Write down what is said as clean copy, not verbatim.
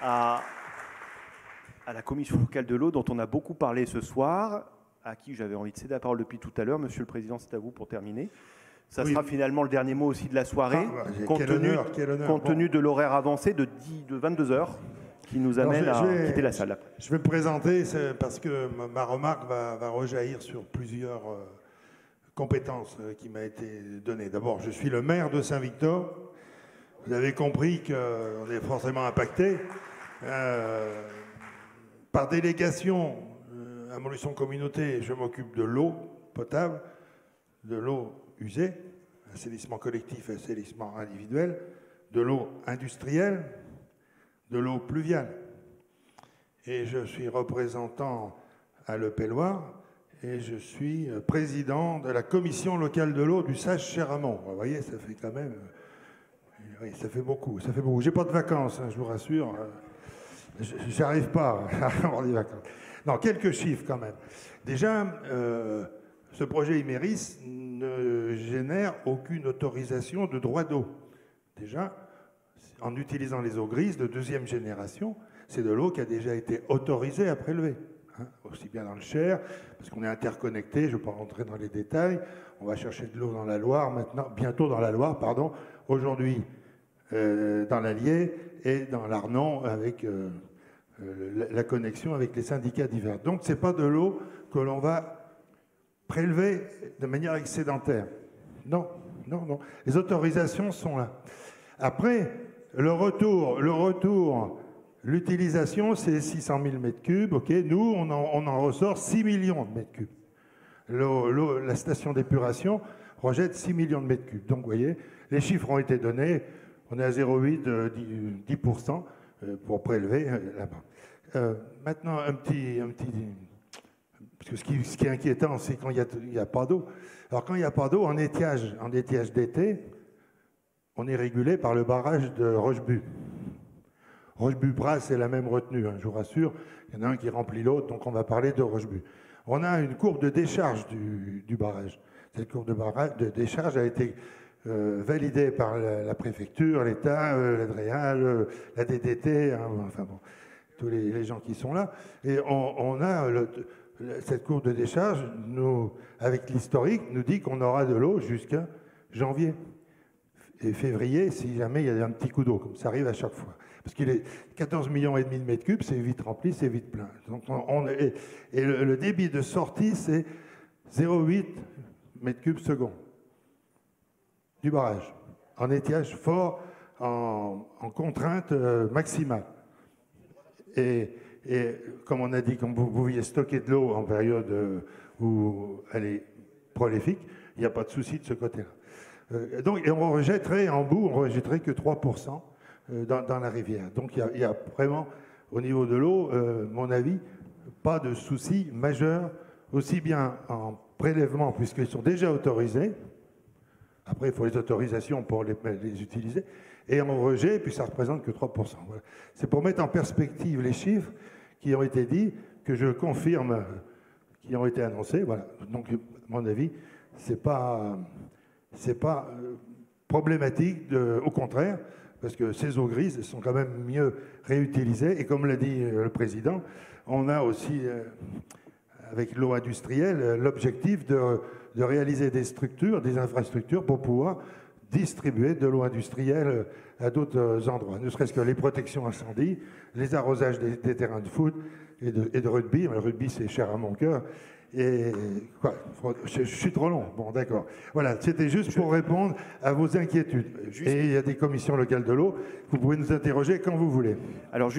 à la commission locale de l'eau dont on a beaucoup parlé ce soir, à qui j'avais envie de céder la parole depuis tout à l'heure. Monsieur le Président, c'est à vous pour terminer. Ça sera finalement le dernier mot aussi de la soirée, compte tenu de l'horaire avancé de 22 heures qui nous amène à quitter la salle. Je vais me présenter parce que ma remarque va rejaillir sur plusieurs compétences qui m'a été donnée. D'abord, je suis le maire de Saint-Victor. Vous avez compris qu'on est forcément impacté. Par délégation à Montluçon Communauté, je m'occupe de l'eau potable, de l'eau usée, assainissement collectif et assainissement individuel, de l'eau industrielle, de l'eau pluviale. Et je suis représentant à Le Pelloir et je suis président de la commission locale de l'eau du Sage-Cheramont. Vous voyez, ça fait quand même... Oui, ça fait beaucoup, ça fait beaucoup. J'ai pas de vacances, hein, je vous rassure. J'arrive pas à avoir des vacances. Non, quelques chiffres quand même. Déjà, ce projet Imerys ne génère aucune autorisation de droit d'eau. Déjà, en utilisant les eaux grises de deuxième génération, c'est de l'eau qui a déjà été autorisée à prélever. Hein, aussi bien dans le Cher, parce qu'on est interconnectés, je ne vais pas rentrer dans les détails. On va chercher de l'eau dans la Loire maintenant, bientôt dans la Loire, pardon. Aujourd'hui, dans l'Allier et dans l'Arnon avec la connexion avec les syndicats divers. Donc, ce n'est pas de l'eau que l'on va prélever de manière excédentaire. Non, non, non. Les autorisations sont là. Après, le retour, l'utilisation, c'est 600 000 m3. OK, nous, on en ressort 6 millions de mètres cubes. La station d'épuration rejette 6 millions de mètres cubes. Donc, vous voyez, les chiffres ont été donnés. On est à 0,8, 10% pour prélever là-bas. Maintenant, un petit... Parce que ce qui est inquiétant, c'est quand il n'y a pas d'eau. Alors, quand il n'y a pas d'eau, en étiage d'été, on est régulé par le barrage de Rochebu. Rochebu-Bras, c'est la même retenue, hein, je vous rassure. Il y en a un qui remplit l'autre, donc on va parler de Rochebu. On a une courbe de décharge du barrage. Cette courbe de décharge a été validée par la préfecture, l'État, l'ADREAL, la DDT, hein, enfin bon, tous les gens qui sont là. Et on a cette courbe de décharge, nous, avec l'historique, nous dit qu'on aura de l'eau jusqu'à janvier et février, si jamais il y a un petit coup d'eau, comme ça arrive à chaque fois. Parce qu'il est 14,5 millions de mètres cubes, c'est vite rempli, c'est vite plein. Donc et le débit de sortie, c'est 0,8 mètres cubes secondes du barrage, en étiage fort, en contrainte maximale. Et comme on a dit, comme vous pouviez stocker de l'eau en période où elle est prolifique, il n'y a pas de souci de ce côté-là. Donc, et on rejetterait en bout, on rejetterait que 3% dans la rivière. Donc il y a vraiment, au niveau de l'eau, mon avis, pas de souci majeur, aussi bien en prélèvement, puisqu'ils sont déjà autorisés. Après, il faut les autorisations pour les utiliser. Et en rejet, puis ça ne représente que 3%. Voilà. C'est pour mettre en perspective les chiffres qui ont été dits, que je confirme, qui ont été annoncés. Voilà. Donc, à mon avis, c'est pas problématique, au contraire, parce que ces eaux grises sont quand même mieux réutilisées. Et comme l'a dit le Président, on a aussi, avec l'eau industrielle, l'objectif de réaliser des structures, des infrastructures pour pouvoir distribuer de l'eau industrielle à d'autres endroits. Ne serait-ce que les protections incendies, les arrosages des terrains de foot et de rugby. Le rugby, c'est cher à mon cœur. Et quoi, je suis trop long. Bon, d'accord. Voilà, c'était juste pour répondre à vos inquiétudes. Et il y a des commissions locales de l'eau. Vous pouvez nous interroger quand vous voulez. Alors,